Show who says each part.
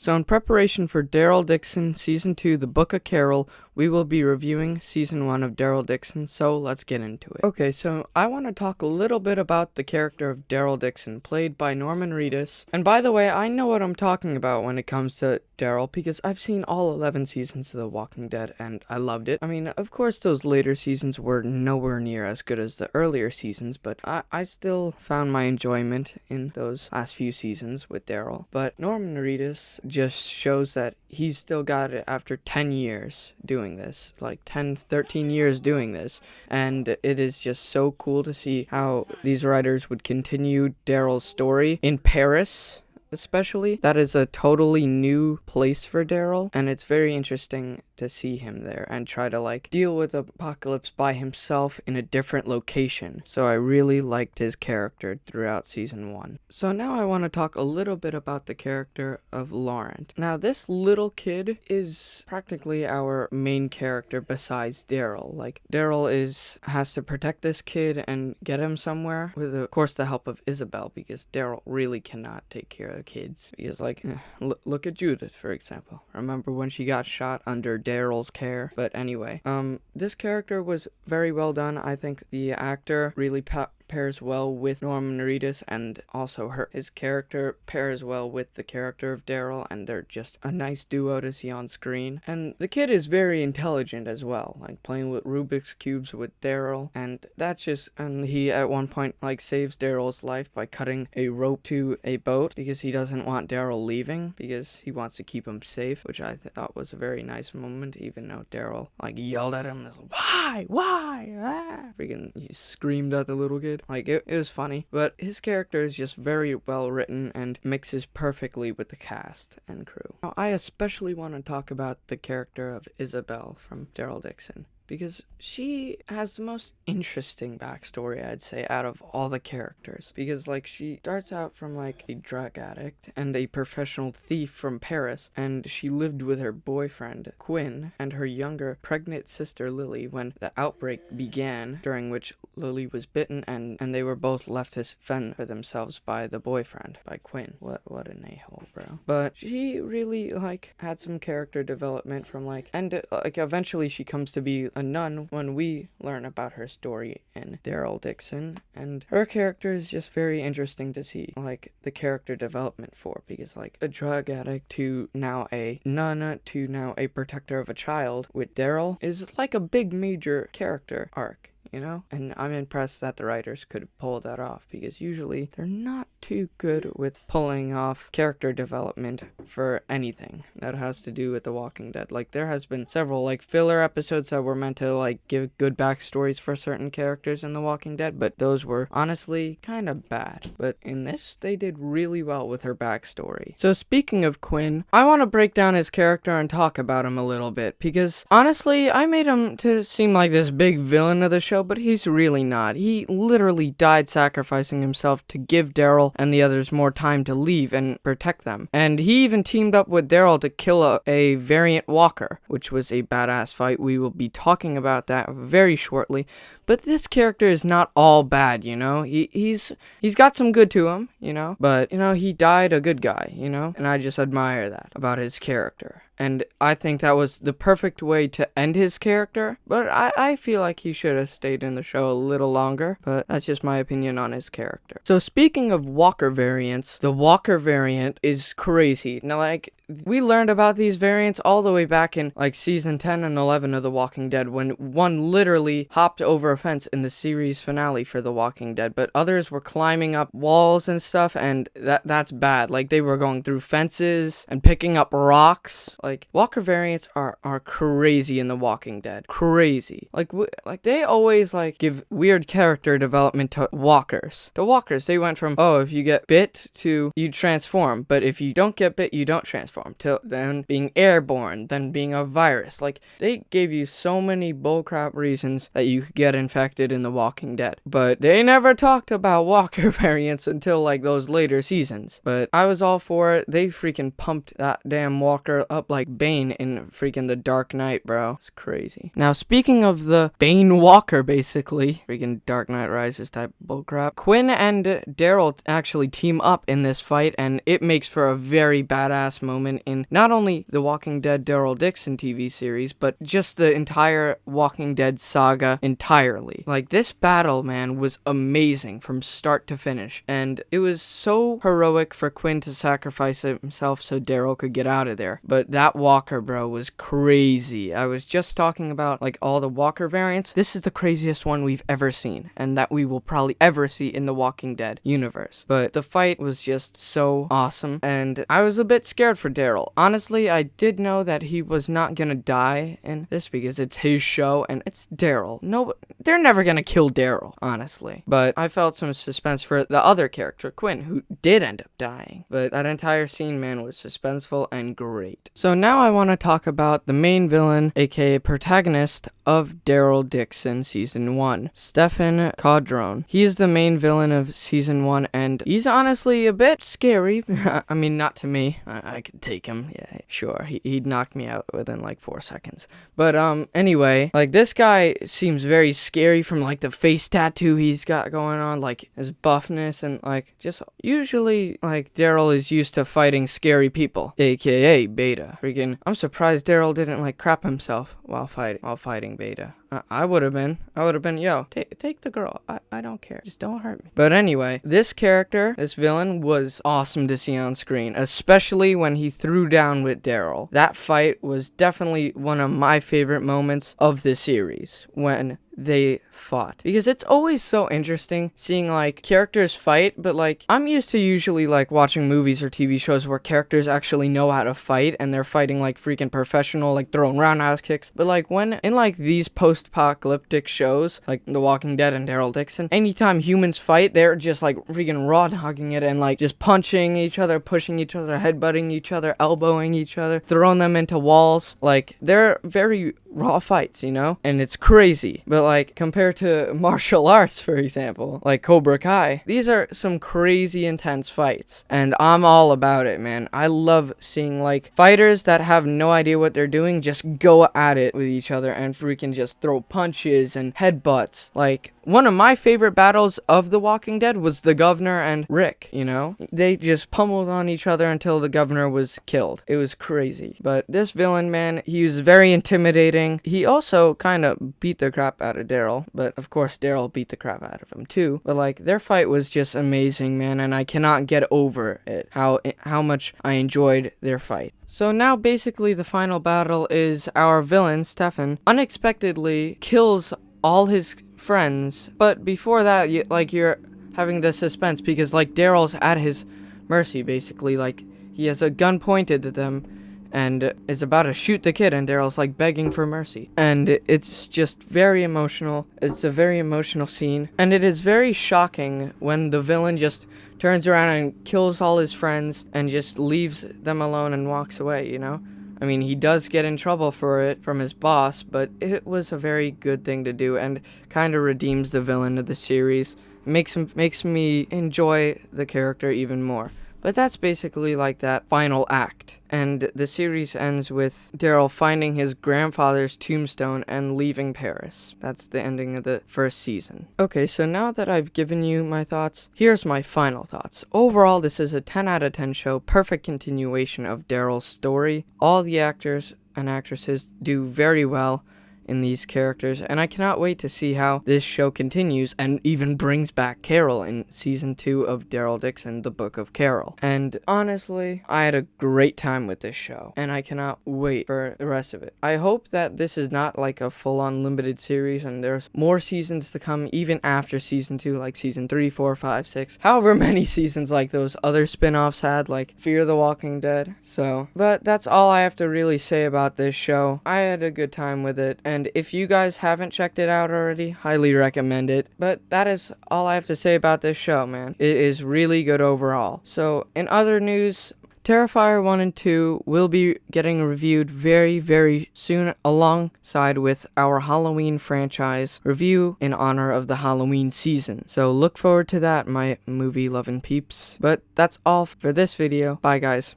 Speaker 1: So in preparation for Daryl Dixon Season 2, The Book of Carol, we will be reviewing Season 1 of Daryl Dixon, so let's get into it. Okay, so I want to talk a little bit about the character of Daryl Dixon, played by Norman Reedus. And by the way, I know what I'm talking about when it comes to Daryl, because I've seen all 11 seasons of The Walking Dead, and I loved it. I mean, of course, those later seasons were nowhere near as good as the earlier seasons, but I still found my enjoyment in those last few seasons with Daryl. But Norman Reedus just shows that he's still got it after 10 years doing this, like 10, 13 years doing this, and it is just so cool to see how these writers would continue Daryl's story in Paris. Especially, that is a totally new place for Daryl, and it's very interesting to see him there and try to like deal with Apocalypse by himself in a different location. So I really liked his character throughout season 1. So now I want to talk a little bit about the character of Laurent. Now this little kid is practically our main character besides Daryl. Like Daryl has to protect this kid and get him somewhere with of course the help of Isabel, because Daryl really cannot take care of kids. Because like look at Judith, for example. Remember when she got shot under Daryl's care? But anyway, this character was very well done. I think the actor really pairs well with Norman Reedus, and also his character pairs well with the character of Daryl, and they're just a nice duo to see on screen. And the kid is very intelligent as well, like playing with Rubik's cubes with Daryl, and he at one point like saves Daryl's life by cutting a rope to a boat because he doesn't want Daryl leaving, because he wants to keep him safe, which I thought was a very nice moment, even though Daryl like yelled at him, why, freaking he screamed at the little kid. Like, it was funny, but his character is just very well written and mixes perfectly with the cast and crew. Now, I especially want to talk about the character of Isabel from Daryl Dixon, because she has the most interesting backstory, I'd say, out of all the characters. Because, like, she starts out from, like, a drug addict and a professional thief from Paris, and she lived with her boyfriend, Quinn, and her younger pregnant sister, Lily, when the outbreak began, during which Lily was bitten, and they were both left to fend for themselves by the boyfriend, by Quinn. What an a-hole, bro. But she really, like, had some character development from, like, and, like, eventually she comes to be a nun when we learn about her story in Daryl Dixon, and her character is just very interesting to see, like, the character development for, because, like, a drug addict to now a nun to now a protector of a child with Daryl is like a big major character arc. You know? And I'm impressed that the writers could pull that off, because usually they're not too good with pulling off character development for anything that has to do with The Walking Dead. Like, there has been several, like, filler episodes that were meant to, like, give good backstories for certain characters in The Walking Dead, but those were honestly kind of bad. But in this, they did really well with her backstory. So speaking of Quinn, I want to break down his character and talk about him a little bit, because honestly, I made him to seem like this big villain of the show, but he's really not. He literally died sacrificing himself to give Daryl and the others more time to leave and protect them. And he even teamed up with Daryl to kill a variant walker, which was a badass fight. We will be talking about that very shortly. But this character is not all bad, you know? He's got some good to him, you know? But, you know, he died a good guy, you know? And I just admire that about his character. And I think that was the perfect way to end his character. But I feel like he should have stayed in the show a little longer. But that's just my opinion on his character. So speaking of walker variants, the walker variant is crazy. Now, like, we learned about these variants all the way back in, like, season 10 and 11 of The Walking Dead, when one literally hopped over a fence in the series finale for The Walking Dead, but others were climbing up walls and stuff, and that's bad. Like, they were going through fences and picking up rocks. Like, walker variants are crazy in The Walking Dead. Crazy. Like, they always, like, give weird character development to walkers. The walkers, they went from, oh, if you get bit to you transform, but if you don't get bit, you don't transform, to then being airborne, then being a virus. Like, they gave you so many bullcrap reasons that you could get infected in The Walking Dead, but they never talked about walker variants until, like, those later seasons. But I was all for it. They freaking pumped that damn walker up like Bane in freaking The Dark Knight, bro. It's crazy. Now, speaking of the Bane walker Joker, basically. Freaking Dark Knight Rises type bullcrap. Quinn and Daryl actually team up in this fight, and it makes for a very badass moment in not only the Walking Dead Daryl Dixon TV series, but just the entire Walking Dead saga entirely. Like, this battle, man, was amazing from start to finish, and it was so heroic for Quinn to sacrifice himself so Daryl could get out of there. But that Walker, bro, was crazy. I was just talking about, like, all the Walker variants. This is the craziest one we've ever seen, and that we will probably ever see in the Walking Dead universe. But the fight was just so awesome, and I was a bit scared for Daryl. Honestly, I did know that he was not gonna die in this because it's his show, and it's Daryl. No, they're never gonna kill Daryl, honestly. But I felt some suspense for the other character, Quinn, who did end up dying. But that entire scene, man, was suspenseful and great. So now I want to talk about the main villain, aka protagonist of Daryl Dixon Season 1, Stefan Caudron. He's the main villain of Season 1, and he's honestly a bit scary. I mean, not to me. I could take him. Yeah, sure. He'd knock me out within like 4 seconds. But anyway, like, this guy seems very scary from like the face tattoo he's got going on, like his buffness, and like just usually like Daryl is used to fighting scary people, aka Beta. Freaking, I'm surprised Daryl didn't like crap himself while fighting Beta. I would have been, yo, take the girl. I don't care. Just don't hurt me. But anyway, this character, this villain, was awesome to see on screen, especially when he threw down with Daryl. That fight was definitely one of my favorite moments of the series, when they fought, because it's always so interesting seeing like characters fight, but like I'm used to usually like watching movies or TV shows where characters actually know how to fight and they're fighting like freaking professional, like throwing roundhouse kicks. But like when in like these post-apocalyptic shows like The Walking Dead and Daryl Dixon, anytime humans fight, they're just like freaking raw dogging it and like just punching each other, pushing each other, headbutting each other, elbowing each other, throwing them into walls. Like, they're very raw fights, you know? And it's crazy. But like, compared to martial arts, for example, like Cobra Kai, these are some crazy intense fights. And I'm all about it, man. I love seeing like fighters that have no idea what they're doing just go at it with each other and freaking just throw punches and headbutts. Like, one of my favorite battles of The Walking Dead was the governor and Rick, you know? They just pummeled on each other until the governor was killed. It was crazy. But this villain, man, he was very intimidating. He also kind of beat the crap out of Daryl, but of course Daryl beat the crap out of him too. But like, their fight was just amazing, man, and I cannot get over it, how much I enjoyed their fight. So now basically the final battle is our villain, Stefan, unexpectedly kills all his friends, but before that, you're having the suspense because like Daryl's at his mercy, basically. Like, he has a gun pointed at them and is about to shoot the kid, and Daryl's like begging for mercy, and it's just very emotional. It's a very emotional scene, and it is very shocking when the villain just turns around and kills all his friends and just leaves them alone and walks away, you know? I mean, he does get in trouble for it from his boss, but it was a very good thing to do and kind of redeems the villain of the series. It makes me enjoy the character even more. But that's basically like that final act. And the series ends with Daryl finding his grandfather's tombstone and leaving Paris. That's the ending of the first season. Okay, so now that I've given you my thoughts, here's my final thoughts. Overall, this is a 10 out of 10 show, perfect continuation of Daryl's story. All the actors and actresses do very well in these characters, and I cannot wait to see how this show continues and even brings back Carol in season 2 of Daryl Dixon, The Book of Carol. And honestly, I had a great time with this show, and I cannot wait for the rest of it. I hope that this is not like a full-on limited series and there's more seasons to come even after season 2, like season 3, 4, 5, 6, however many seasons like those other spin-offs had, like Fear the Walking Dead. So, but that's all I have to really say about this show. I had a good time with it, and if you guys haven't checked it out already, highly recommend it. But that is all I have to say about this show, man. It is really good overall. So, in other news, Terrifier 1 and 2 will be getting reviewed very, very soon alongside with our Halloween franchise review in honor of the Halloween season. So look forward to that, my movie-loving peeps. But that's all for this video. Bye, guys.